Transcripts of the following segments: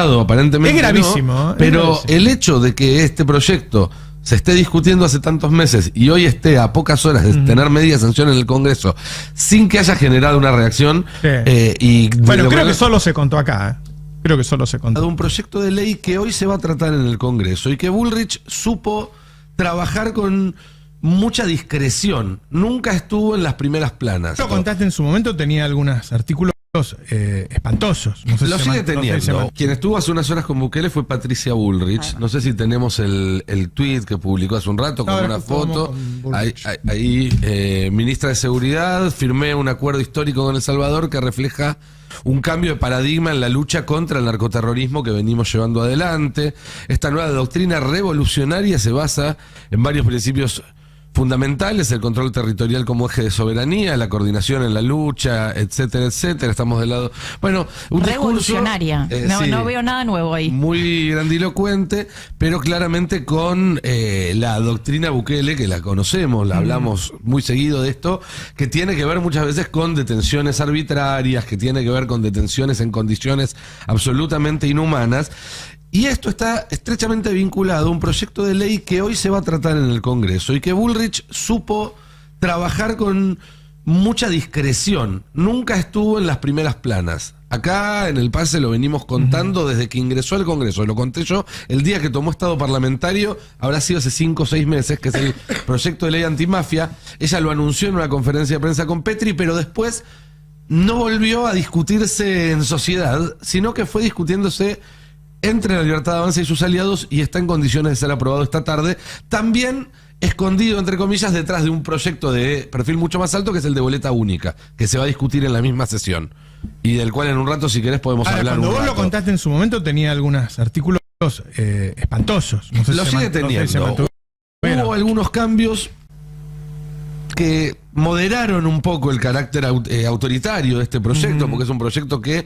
grado, aparentemente. Es gravísimo. No, pero el hecho de que este proyecto se esté discutiendo hace tantos meses y hoy esté a pocas horas de tener media sanción en el Congreso sin que haya generado una reacción. Bueno, creo que solo se contó acá. Creo que solo se contó. Un proyecto de ley que hoy se va a tratar en el Congreso y que Bullrich supo trabajar con mucha discreción. Nunca estuvo en las primeras planas. Lo contaste en su momento, tenía algunos artículos espantosos. No sé lo si sigue teniendo. Quien estuvo hace unas horas con Bukele fue Patricia Bullrich. No sé si tenemos el tweet que publicó hace un rato con una foto. Ahí, ministra de Seguridad, firmé un acuerdo histórico con El Salvador que refleja un cambio de paradigma en la lucha contra el narcoterrorismo que venimos llevando adelante. Esta nueva doctrina revolucionaria se basa en varios principios fundamentales: el control territorial como eje de soberanía, la coordinación en la lucha, etcétera, etcétera. Estamos del lado... Bueno, un revolucionaria. Discurso, no veo nada nuevo ahí. Muy grandilocuente, pero claramente con la doctrina Bukele, que la conocemos, la hablamos muy seguido de esto, que tiene que ver muchas veces con detenciones arbitrarias, que tiene que ver con detenciones en condiciones absolutamente inhumanas. Y esto está estrechamente vinculado a un proyecto de ley que hoy se va a tratar en el Congreso y que Bullrich supo trabajar con mucha discreción. Nunca estuvo en las primeras planas. Acá en el PASE lo venimos contando desde que ingresó al Congreso. Lo conté yo el día que tomó estado parlamentario, habrá sido hace 5 o 6 meses, que es el proyecto de ley antimafia. Ella lo anunció en una conferencia de prensa con Petri, pero después no volvió a discutirse en sociedad, sino que fue discutiéndose entre la Libertad Avanza y sus aliados y está en condiciones de ser aprobado esta tarde, también escondido, entre comillas, detrás de un proyecto de perfil mucho más alto, que es el de boleta única, que se va a discutir en la misma sesión y del cual en un rato, si querés, podemos hablar un rato. Cuando vos lo contaste en su momento, tenía algunos artículos espantosos. No sé lo sigue teniendo. Hubo algunos cambios que moderaron un poco el carácter autoritario de este proyecto, porque es un proyecto que,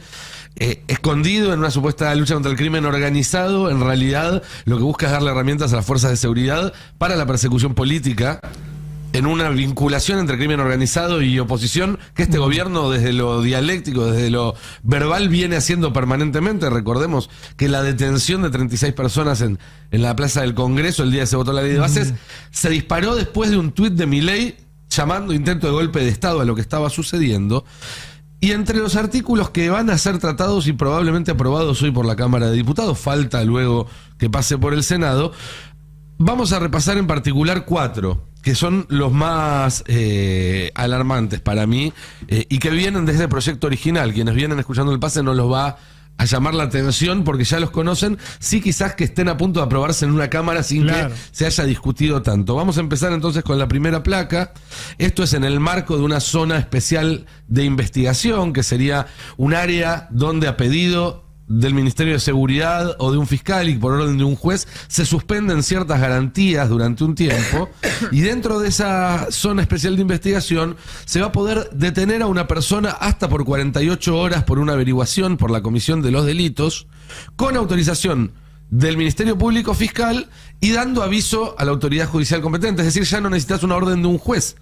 escondido en una supuesta lucha contra el crimen organizado, en realidad lo que busca es darle herramientas a las fuerzas de seguridad para la persecución política, en una vinculación entre crimen organizado y oposición que este gobierno, desde lo dialéctico, desde lo verbal, viene haciendo permanentemente. Recordemos que la detención de 36 personas en la Plaza del Congreso el día que se votó la ley de bases se disparó después de un tuit de Milei llamando intento de golpe de Estado a lo que estaba sucediendo. Y entre los artículos que van a ser tratados y probablemente aprobados hoy por la Cámara de Diputados, falta luego que pase por el Senado, vamos a repasar en particular 4, que son los más alarmantes para mí, y que vienen desde el proyecto original. Quienes vienen escuchando el pase no los va a llamar la atención porque ya los conocen, sí quizás que estén a punto de aprobarse en una cámara sin que se haya discutido tanto. Vamos a empezar entonces con la primera placa. Esto es en el marco de una zona especial de investigación, que sería un área donde, a pedido del Ministerio de Seguridad o de un fiscal y por orden de un juez, se suspenden ciertas garantías durante un tiempo, y dentro de esa zona especial de investigación se va a poder detener a una persona hasta por 48 horas por una averiguación por la comisión de los delitos, con autorización del Ministerio Público Fiscal y dando aviso a la autoridad judicial competente. Es decir, ya no necesitas una orden de un juez.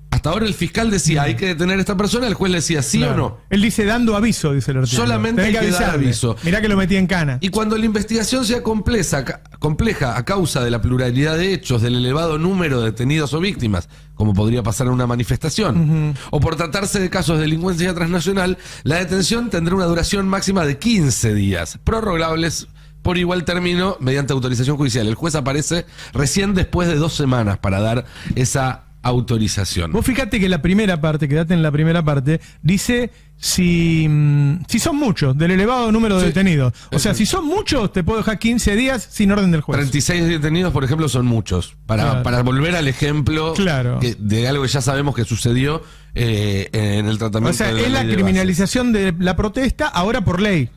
Hasta ahora el fiscal decía, hay que detener a esta persona, el juez le decía, sí o no. Él dice dando aviso, dice el artículo. Solamente hay que dar aviso. Mirá que lo metí en cana. Y cuando la investigación sea compleja a causa de la pluralidad de hechos, del elevado número de detenidos o víctimas, como podría pasar en una manifestación, o por tratarse de casos de delincuencia transnacional, la detención tendrá una duración máxima de 15 días, prorrogables por igual término mediante autorización judicial. El juez aparece recién después de 2 semanas para dar esa autorización. Vos fíjate que la primera parte, quedate en la primera parte, dice si son muchos, del elevado número de detenidos. O sea, si son muchos, te puedo dejar 15 días sin orden del juez. 36 detenidos, por ejemplo, son muchos. Para volver al ejemplo de algo que ya sabemos que sucedió en el tratamiento. O sea, es la criminalización de la protesta ahora por ley.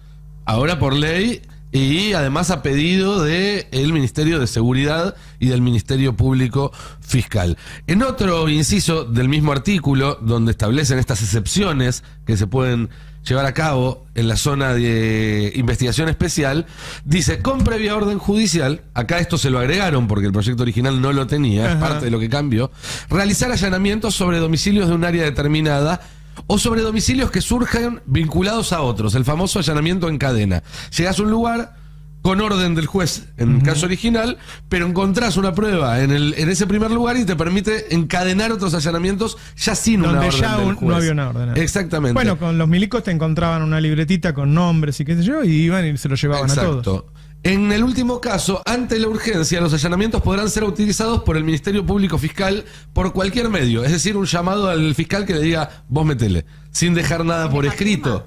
Ahora por ley. Y además a pedido del Ministerio de Seguridad y del Ministerio Público Fiscal. En otro inciso del mismo artículo, donde establecen estas excepciones que se pueden llevar a cabo en la zona de investigación especial, dice, con previa orden judicial, acá esto se lo agregaron porque el proyecto original no lo tenía, es parte de lo que cambió, realizar allanamientos sobre domicilios de un área determinada o sobre domicilios que surjan vinculados a otros, el famoso allanamiento en cadena. Llegás a un lugar con orden del juez en el caso original, pero encontrás una prueba en ese primer lugar y te permite encadenar otros allanamientos ya sin una orden ya del juez. no había una orden. Exactamente. Bueno, con los milicos te encontraban una libretita con nombres y qué sé yo, y iban y se lo llevaban a todos. En el último caso, ante la urgencia, los allanamientos podrán ser utilizados por el Ministerio Público Fiscal por cualquier medio. Es decir, un llamado al fiscal que le diga, vos metele, sin dejar nada por escrito.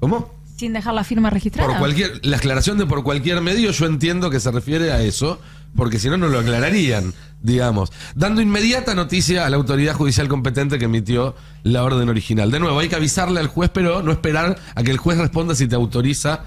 ¿Cómo? Sin dejar la firma registrada. La aclaración de por cualquier medio, yo entiendo que se refiere a eso, porque si no, no lo aclararían, digamos. Dando inmediata noticia a la autoridad judicial competente que emitió la orden original. De nuevo, hay que avisarle al juez, pero no esperar a que el juez responda si te autoriza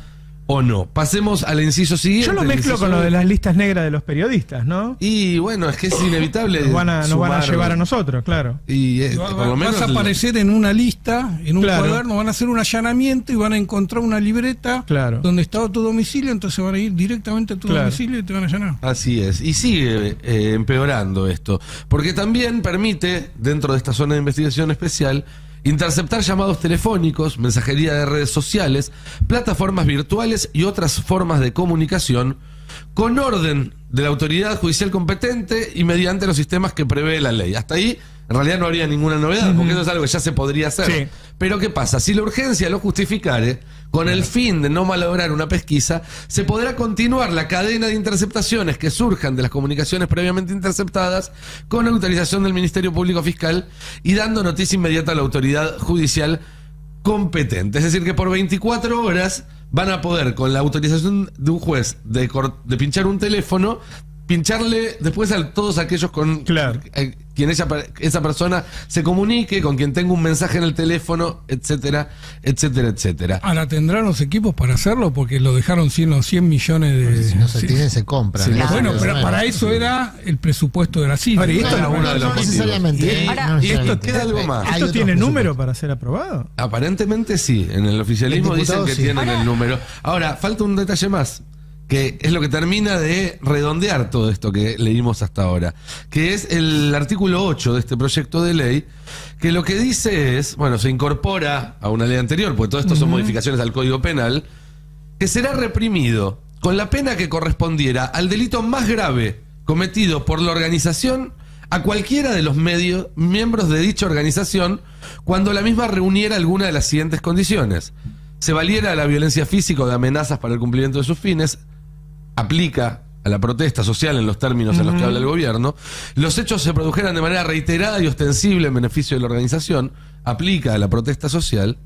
o no. Pasemos al inciso siguiente. Yo lo mezclo con lo de las listas negras de los periodistas, ¿no? Y bueno, es que es inevitable. Nos van a llevar a nosotros, claro. Y por lo menos vas a aparecer en una lista, en un cuaderno, van a hacer un allanamiento y van a encontrar una libreta donde estaba tu domicilio, entonces van a ir directamente a tu domicilio y te van a allanar. Así es. Y sigue empeorando esto, porque también permite, dentro de esta zona de investigación especial, interceptar llamados telefónicos, mensajería de redes sociales, plataformas virtuales y otras formas de comunicación con orden de la autoridad judicial competente y mediante los sistemas que prevé la ley. Hasta ahí, en realidad no habría ninguna novedad, porque eso es algo que ya se podría hacer. Sí. Pero ¿qué pasa? Si la urgencia lo justificare, con el fin de no malograr una pesquisa, se podrá continuar la cadena de interceptaciones que surjan de las comunicaciones previamente interceptadas con autorización del Ministerio Público Fiscal y dando noticia inmediata a la autoridad judicial competente. Es decir, que por 24 horas van a poder, con la autorización de un juez de pinchar un teléfono, pincharle después a todos aquellos con quien esa persona se comunique, con quien tenga un mensaje en el teléfono, etcétera, etcétera, etcétera. Ahora, ¿tendrán los equipos para hacerlo? Porque lo dejaron 100 millones de... Porque si no se tienen, se compran. Sí, bueno, pero para eso era el presupuesto de la CIFRA. Y esto no necesariamente. Y esto queda algo más. ¿Esto tiene número para ser aprobado? Aparentemente sí. En el oficialismo dicen que tienen el número. Ahora, falta un detalle más, que es lo que termina de redondear todo esto que leímos hasta ahora, que es el artículo 8 de este proyecto de ley, que lo que dice es, bueno, se incorpora a una ley anterior, porque todo esto son modificaciones al Código Penal, que será reprimido con la pena que correspondiera al delito más grave cometido por la organización a cualquiera de los miembros de dicha organización cuando la misma reuniera alguna de las siguientes condiciones: se valiera de la violencia física o de amenazas para el cumplimiento de sus fines, aplica a la protesta social en los términos en los que habla el gobierno, los hechos se produjeran de manera reiterada y ostensible en beneficio de la organización, aplica a la protesta social,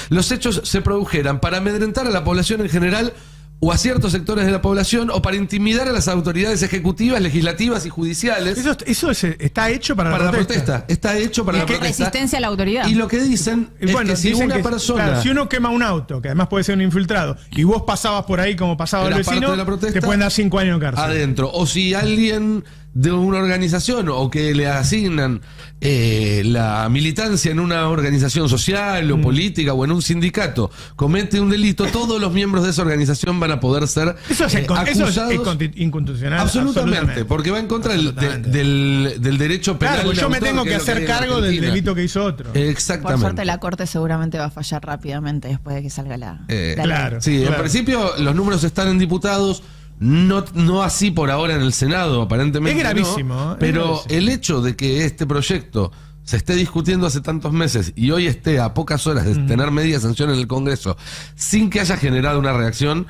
los hechos se produjeran para amedrentar a la población en general o a ciertos sectores de la población o para intimidar a las autoridades ejecutivas, legislativas y judiciales. Eso está hecho para la protesta. Está hecho para la protesta. Resistencia a la autoridad. Y lo que dicen es que si una persona... Claro, si uno quema un auto, que además puede ser un infiltrado, y vos pasabas por ahí como pasaba el vecino, te pueden dar 5 años de cárcel. Adentro. O si alguien de una organización o que le asignan la militancia en una organización social o política o en un sindicato comete un delito, todos los miembros de esa organización van a poder ser acusados. Eso es inconstitucional. Absolutamente, porque va en contra del derecho penal. Claro, yo me tengo que hacer cargo del delito que hizo otro. Exactamente. Por suerte la Corte seguramente va a fallar rápidamente después de que salga la claro. Sí, en principio los números están en diputados. No así por ahora en el Senado, aparentemente. Es gravísimo. Pero el hecho de que este proyecto se esté discutiendo hace tantos meses y hoy esté a pocas horas de tener media sanción en el Congreso sin que haya generado una reacción.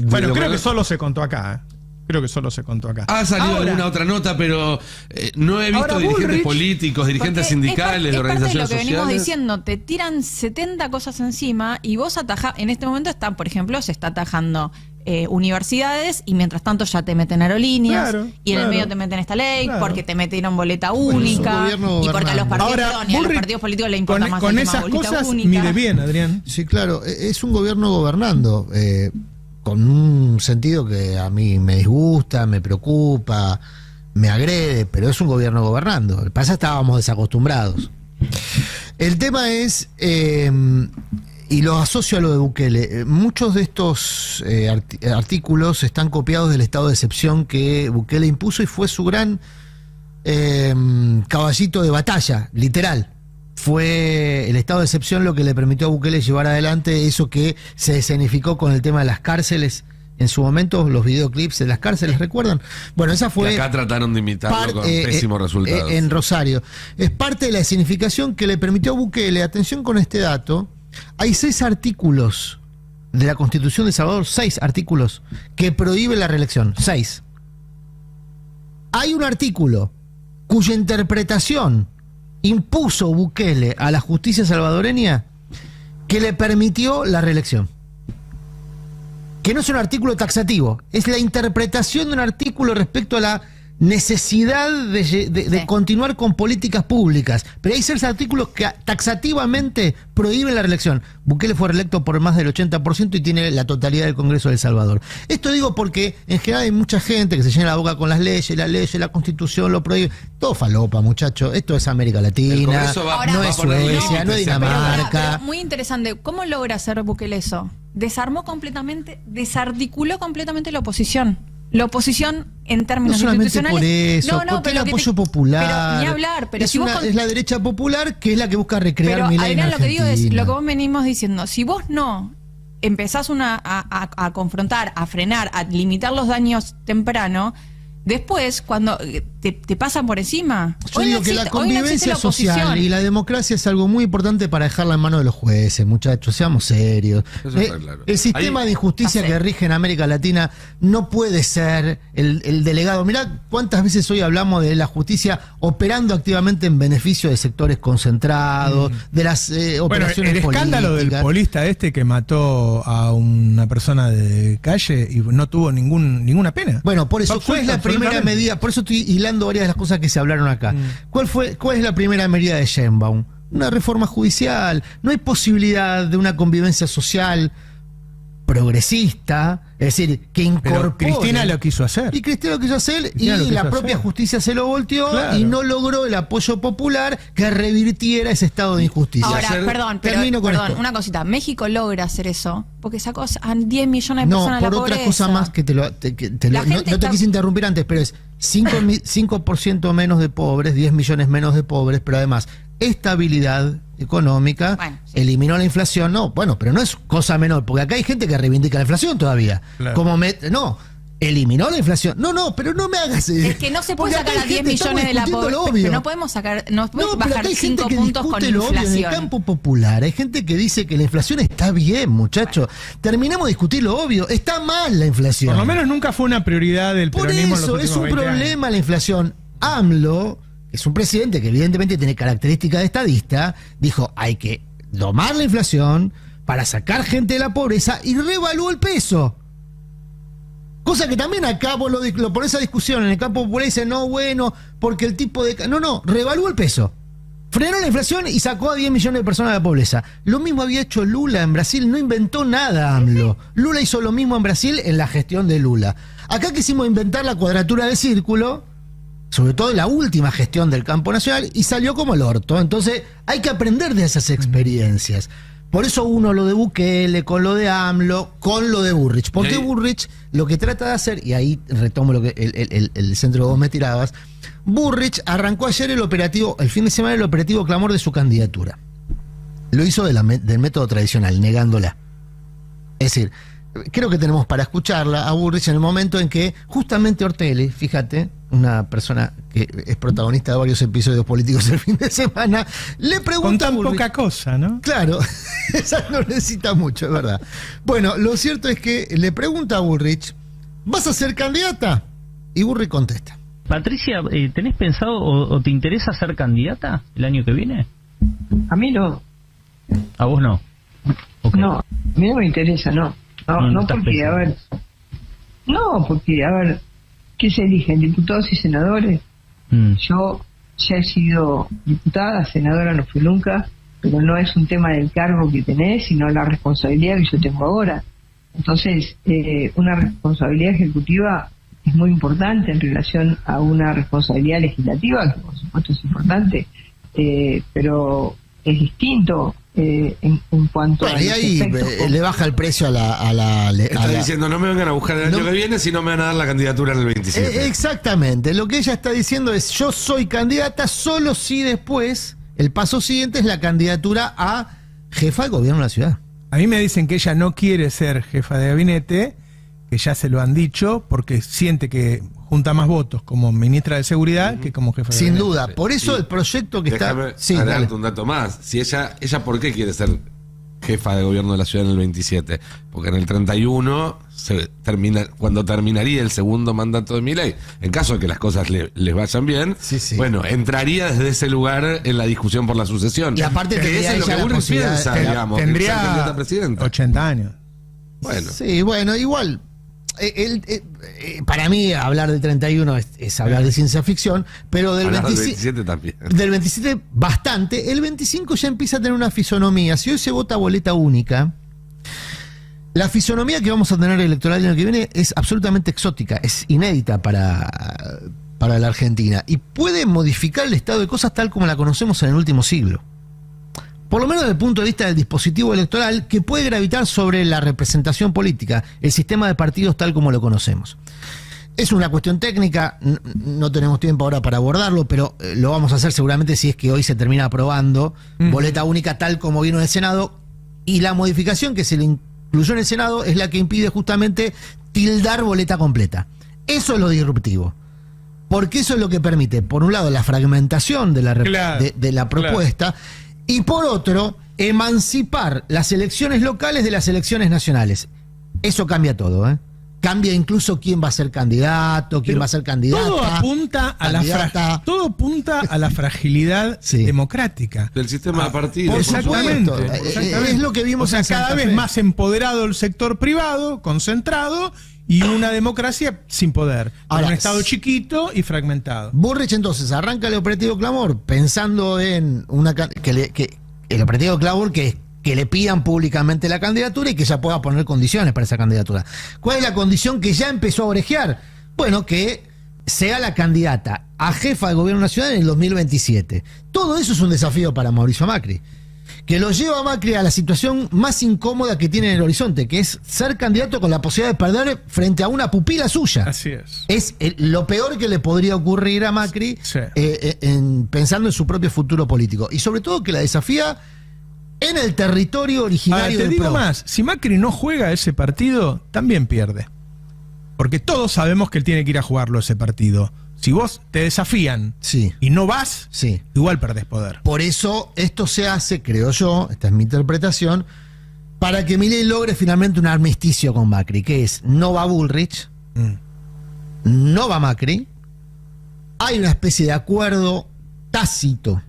Bueno, creo que solo se contó acá. Ha salido alguna otra nota, pero no he visto dirigentes políticos, dirigentes sindicales, de organizaciones sociales. Es lo que venimos diciendo, te tiran 70 cosas encima y vos atajás. En este momento por ejemplo, se está atajando universidades y mientras tanto ya te meten aerolíneas y en el medio te meten esta ley porque te metieron boleta única y porque a los partidos políticos les importa más con el tema esas boleta cosas única. mire bien, Adrián. Sí, claro, es un gobierno gobernando con un sentido que a mí me disgusta, me preocupa, me agrede, pero es un gobierno gobernando. Lo que pasa es que estábamos desacostumbrados. El tema es, y lo asocio a lo de Bukele, muchos de estos artículos están copiados del estado de excepción que Bukele impuso y fue su gran caballito de batalla, literal. fue el estado de excepción lo que le permitió a Bukele llevar adelante eso que se escenificó con el tema de las cárceles. En su momento, los videoclips de las cárceles, ¿recuerdan? Bueno, esa fue... Que acá trataron de imitarlo con pésimos resultados. En Rosario. Es parte de la escenificación que le permitió a Bukele, atención con este dato, hay 6 artículos de la Constitución de El Salvador, 6 artículos, que prohíben la reelección. 6. Hay un artículo cuya interpretación impuso Bukele a la justicia salvadoreña que le permitió la reelección. Que no es un artículo taxativo, es la interpretación de un artículo respecto a la necesidad de continuar con políticas públicas. Pero hay 6 artículos que taxativamente prohíben la reelección. Bukele fue reelecto por más del 80% y tiene la totalidad del Congreso de El Salvador. Esto digo porque en general hay mucha gente que se llena la boca con las leyes, la Constitución lo prohíbe. Todo falopa, muchachos. Esto es América Latina, no es Suecia, no es Dinamarca. Pero muy interesante. ¿Cómo logra hacer Bukele eso? Desarticuló completamente la oposición. La oposición en términos no solamente institucionales. por eso, porque el apoyo popular. Pero ni hablar, pero es la derecha popular que es la que busca recrear mi ley en lo que digo es lo que vos Argentina. venimos diciendo. Si vos no empezás a confrontar, a frenar, a limitar los daños temprano, después, cuando te pasan por encima. Yo digo que la convivencia social y la democracia es algo muy importante para dejarla en manos de los jueces, muchachos, seamos serios. Claro. El sistema de injusticia que rige en América Latina no puede ser el delegado. Mirá cuántas veces hoy hablamos de la justicia operando activamente en beneficio de sectores concentrados, de las operaciones el escándalo políticas. del polista que mató a una persona de calle y no tuvo ninguna pena. Bueno, por eso, ¿cuál es la primera medida? Por eso estoy hilando varias de las cosas que se hablaron acá. ¿Cuál es la primera medida de Sheinbaum? Una reforma judicial. No hay posibilidad de una convivencia social progresista, es decir, que incorpore. Pero Cristina lo quiso hacer. Y Cristina lo quiso hacer y la propia justicia se lo volteó y no logró el apoyo popular que revirtiera ese estado de injusticia. Ahora, perdón, una cosita. México logra hacer eso porque sacó a 10 millones de personas de la pobreza. No, por otra cosa más que no te quise interrumpir antes, pero es 5% menos de pobres, 10 millones menos de pobres, pero además estabilidad económica, eliminó la inflación, pero no es cosa menor, porque acá hay gente que reivindica la inflación todavía. Claro. Eliminó la inflación. Pero no me hagas. Es que no se puede sacar a 10 millones de la pobreza. No podemos bajar 5 puntos con inflación. En el campo popular hay gente que dice que la inflación está bien, muchachos. Terminemos de discutir lo obvio. Está mal la inflación. Por lo menos nunca fue una prioridad del peronismo. Por eso es un problema la inflación. AMLO, es un presidente que evidentemente tiene características de estadista, dijo, hay que domar la inflación para sacar gente de la pobreza y reevaluó el peso. Cosa que también acá vos lo ponés a discusión en el campo popular y dicen, porque el tipo de... reevaluó el peso. Frenó la inflación y sacó a 10 millones de personas de la pobreza. Lo mismo había hecho Lula en Brasil, no inventó nada AMLO. Lula hizo lo mismo en Brasil en la gestión de Lula. Acá quisimos inventar la cuadratura del círculo, sobre todo en la última gestión del campo nacional, y salió como el orto. Entonces hay que aprender de esas experiencias. Por eso uno lo de Bukele, con lo de AMLO, con lo de Burrich. Porque Burrich lo que trata de hacer, y ahí retomo lo que el centro que vos me tirabas, Burrich arrancó ayer el fin de semana el operativo clamor de su candidatura. Lo hizo del método tradicional, negándola. Es decir, creo que tenemos para escucharla a Burrich en el momento en que justamente Ortelli, fíjate, una persona que es protagonista de varios episodios políticos el fin de semana, le pregunta con tan a Burrich, poca cosa, ¿no? Claro, esa no necesita mucho, es verdad. Bueno, lo cierto es que le pregunta a Burrich, ¿vas a ser candidata? Y Burrich contesta. Patricia, ¿tenés pensado o te interesa ser candidata el año que viene? A mí no. ¿A vos no? Okay. No, a mí no me interesa, no porque, a ver, ¿qué se eligen? ¿Diputados y senadores? Yo ya he sido diputada, senadora no fui nunca, pero no es un tema del cargo que tenés, sino la responsabilidad que yo tengo ahora. Entonces, una responsabilidad ejecutiva es muy importante en relación a una responsabilidad legislativa, que por supuesto es importante, pero es distinto. En cuanto a ahí le baja el precio a la está diciendo no me vengan a buscar el año que viene, sino me van a dar la candidatura en el 27. Exactamente, lo que ella está diciendo es yo soy candidata solo si después El paso siguiente es la candidatura a jefa de gobierno de la ciudad. A mí me dicen que ella no quiere ser jefa de gabinete, que ya se lo han dicho, porque siente que junta más votos como ministra de Seguridad que como jefa de Sin gabinete. duda, por eso el proyecto que Déjame está... agregarte un dato más. Si ella ¿por qué quiere ser jefa de gobierno de la ciudad en el 27? Porque en el 31 cuando terminaría el segundo mandato de Milei, en caso de que las cosas les vayan bien, bueno, entraría desde ese lugar en la discusión por la sucesión. Y aparte que es lo que Bullrich piensa, digamos, tendría 80 años. Bueno. Sí, bueno, igual. Para mí hablar del 31 es hablar de ciencia ficción, pero del 27 también. Del 27 bastante. El 25 ya empieza a tener una fisonomía. Si hoy se vota boleta única, la fisonomía que vamos a tener electoral el año que viene es absolutamente exótica, es inédita para la Argentina y puede modificar el estado de cosas tal como la conocemos en el último siglo. Por lo menos desde el punto de vista del dispositivo electoral, que puede gravitar sobre la representación política, el sistema de partidos tal como lo conocemos. Es una cuestión técnica, no tenemos tiempo ahora para abordarlo, pero lo vamos a hacer seguramente si es que hoy se termina aprobando boleta única tal como vino en el Senado, y la modificación que se le incluyó en el Senado es la que impide justamente tildar boleta completa. Eso es lo disruptivo. Porque eso es lo que permite, por un lado, la fragmentación de la propuesta, y por otro, emancipar las elecciones locales de las elecciones nacionales. Eso cambia todo, ¿eh? Cambia incluso quién va a ser candidato, quién va a ser candidata. Todo apunta a la fragilidad democrática. Del sistema de partidos. Exactamente. Es lo que vimos en cada vez más empoderado el sector privado, concentrado, y una democracia sin poder. Ahora, un Estado chiquito y fragmentado. Bullrich entonces arranca el operativo Clamor pensando en el operativo Clamor que le pidan públicamente la candidatura y que ella pueda poner condiciones para esa candidatura. ¿Cuál es la condición que ya empezó a orejear? Bueno, que sea la candidata a jefa de gobierno nacional en el 2027. Todo eso es un desafío para Mauricio Macri, que lo lleva a Macri a la situación más incómoda que tiene en el horizonte, que es ser candidato con la posibilidad de perder frente a una pupila suya. Así es. Es lo peor que le podría ocurrir a Macri pensando en su propio futuro político. Y sobre todo que la desafía en el territorio originario del PRO. Te digo más, si Macri no juega ese partido, también pierde. Porque todos sabemos que él tiene que ir a jugarlo ese partido. Si vos te desafían y no vas, igual perdés poder. Por eso esto se hace, creo yo, esta es mi interpretación, para que Milei logre finalmente un armisticio con Macri, que es, no va Bullrich, no va Macri, hay una especie de acuerdo tácito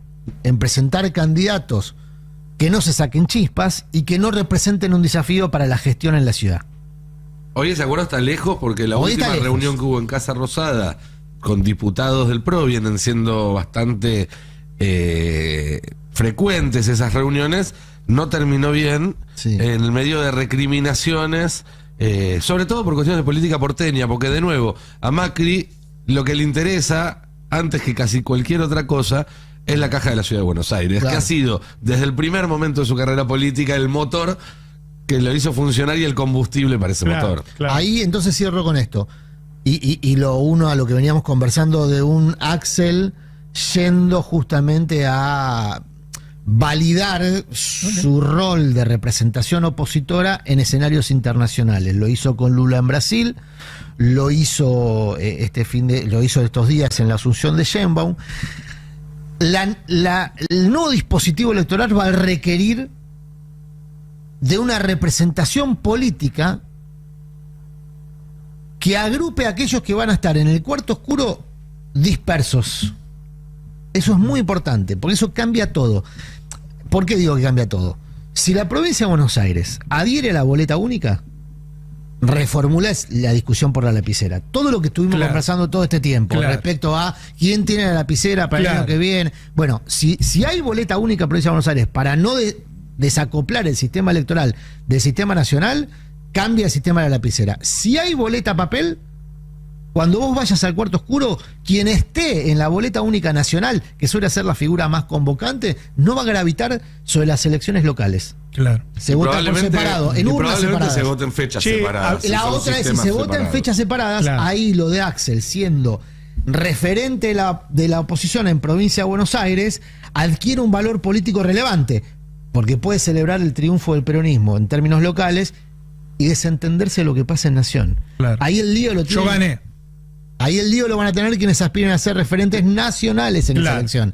en presentar candidatos que no se saquen chispas y que no representen un desafío para la gestión en la ciudad. Hoy ese acuerdo está lejos porque la última reunión que hubo en Casa Rosada con diputados del PRO vienen siendo bastante frecuentes esas reuniones, no terminó bien en el medio de recriminaciones, sobre todo por cuestiones de política porteña, porque de nuevo, a Macri lo que le interesa, antes que casi cualquier otra cosa, es la caja de la Ciudad de Buenos Aires, que ha sido desde el primer momento de su carrera política el motor que lo hizo funcionar y el combustible para ese motor. Ahí entonces cierro con esto. Y lo uno a lo que veníamos conversando de un Axel yendo justamente a validar su rol de representación opositora en escenarios internacionales. Lo hizo con Lula en Brasil, lo hizo estos días en la asunción de Sheinbaum. El nuevo dispositivo electoral va a requerir de una representación política que agrupe a aquellos que van a estar en el cuarto oscuro dispersos. Eso es muy importante, porque eso cambia todo. ¿Por qué digo que cambia todo? Si la provincia de Buenos Aires adhiere a la boleta única, reformula la discusión por la lapicera. Todo lo que estuvimos conversando todo este tiempo respecto a quién tiene la lapicera para el año que viene. Bueno, si hay boleta única en provincia de Buenos Aires para no desacoplar el sistema electoral del sistema nacional, cambia el sistema de la lapicera. Si hay boleta papel, cuando vos vayas al cuarto oscuro, quien esté en la boleta única nacional, que suele ser la figura más convocante, no va a gravitar sobre las elecciones locales. Claro. Se vota por separado, en urnas separadas. Se vota en fechas separadas. La otra es, si se vota en fechas separadas, ahí lo de Axel siendo referente de la oposición en provincia de Buenos Aires adquiere un valor político relevante, porque puede celebrar el triunfo del peronismo en términos locales y desentenderse de lo que pasa en Nación. Claro. Ahí el lío lo tienen. Yo gané. Ahí el lío lo van a tener quienes aspiren a ser referentes nacionales en esa elección.